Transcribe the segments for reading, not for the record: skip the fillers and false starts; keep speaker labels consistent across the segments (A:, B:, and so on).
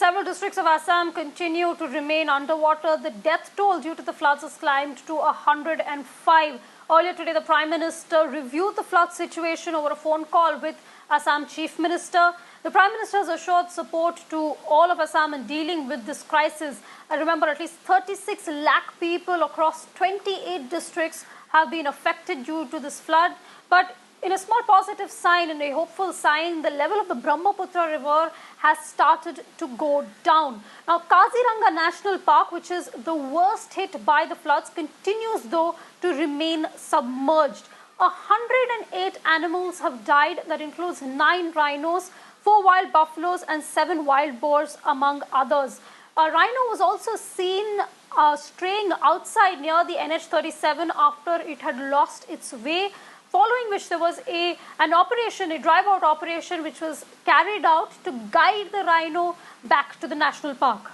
A: several districts of Assam continue to remain underwater. The death toll due to the floods has climbed to 105. Earlier today, the Prime Minister reviewed the flood situation over a phone call with Assam Chief Minister. The Prime Minister has assured support to all of Assam in dealing with this crisis. I remember at least 36 lakh people across 28 districts have been affected due to this flood. But in a small positive sign and a hopeful sign, the level of the Brahmaputra River has started to go down. Now, Kaziranga National Park, which is the worst hit by the floods, continues though to remain submerged. 108 animals have died. That includes 9 rhinos, 4 wild buffaloes and 7 wild boars, among others. A rhino was also seen straying outside near the NH37 after it had lost its way, following which there was an operation, a drive-out operation, which was carried out to guide the rhino back to the national park.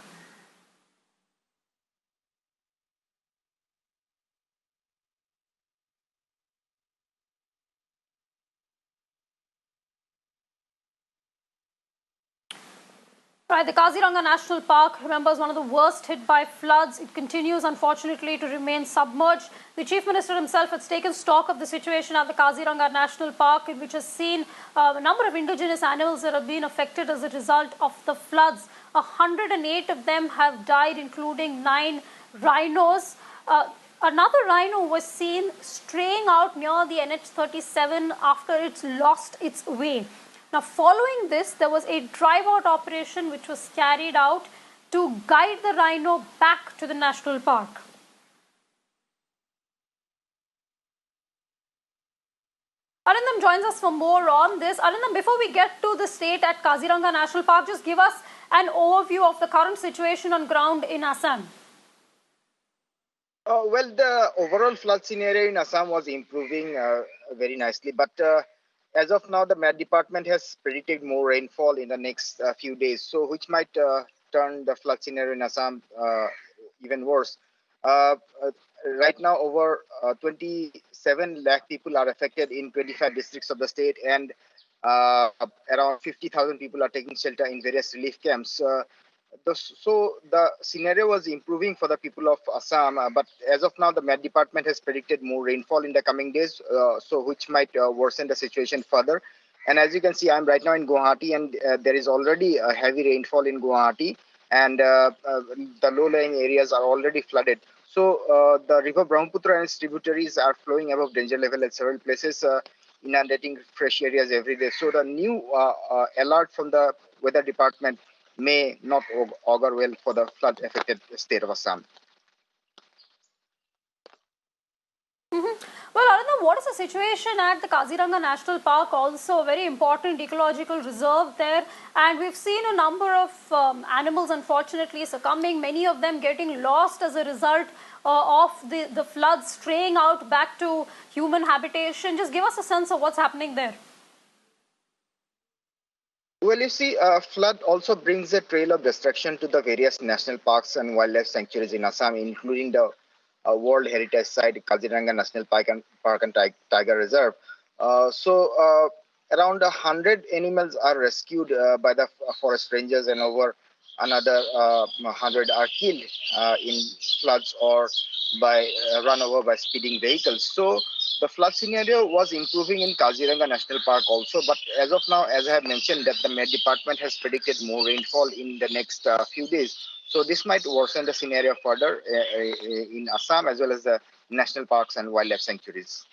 A: Right, the Kaziranga National Park, remember, is one of the worst hit by floods. It continues, unfortunately, to remain submerged. The Chief Minister himself has taken stock of the situation at the Kaziranga National Park, which has seen a number of indigenous animals that have been affected as a result of the floods. 108 of them have died, including 9 rhinos. Another rhino was seen straying out near the NH37 after it's lost its way. Now, following this, there was a drive-out operation which was carried out to guide the rhino back to the national park. Arindam joins us for more on this. Arindam, before we get to the state at Kaziranga National Park, just give us an overview of the current situation on ground in Assam.
B: Well, the overall flood scenario in Assam was improving very nicely, but as of now, the Met Department has predicted more rainfall in the next few days, so which might turn the flood scenario in Assam even worse. Right now, over 27 lakh people are affected in 25 districts of the state, and around 50,000 people are taking shelter in various relief camps. So the scenario was improving for the people of Assam, but as of now, the Met Department has predicted more rainfall in the coming days, so which might worsen the situation further. And as you can see, I'm right now in Guwahati, and there is already a heavy rainfall in Guwahati, and the low-lying areas are already flooded. So the river Brahmaputra and its tributaries are flowing above danger level at several places, inundating fresh areas every day. So the new alert from the Weather Department may not augur well for the flood-affected state of Assam.
A: Well, Arindam, what is the situation at the Kaziranga National Park? Also a very important ecological reserve there, and we've seen a number of animals unfortunately succumbing, many of them getting lost as a result of the floods straying out back to human habitation. Just give us a sense of what's happening there.
B: Well, you see, flood also brings a trail of destruction to the various national parks and wildlife sanctuaries in Assam, including the World Heritage Site, Kaziranga National Park and Tiger Reserve. Around 100 animals are rescued by the forest rangers, and over another 100 are killed in floods or by run over by speeding vehicles. So the flood scenario was improving in Kaziranga National Park also, but as of now, as I have mentioned, that the Met Department has predicted more rainfall in the next few days. So this might worsen the scenario further in Assam as well as the national parks and wildlife sanctuaries.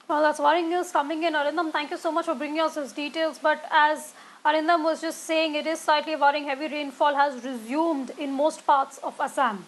A: Well, that's worrying news coming in. Arindam, thank you so much for bringing us those details. But as Arindam was just saying, it is slightly worrying. Heavy rainfall has resumed in most parts of Assam.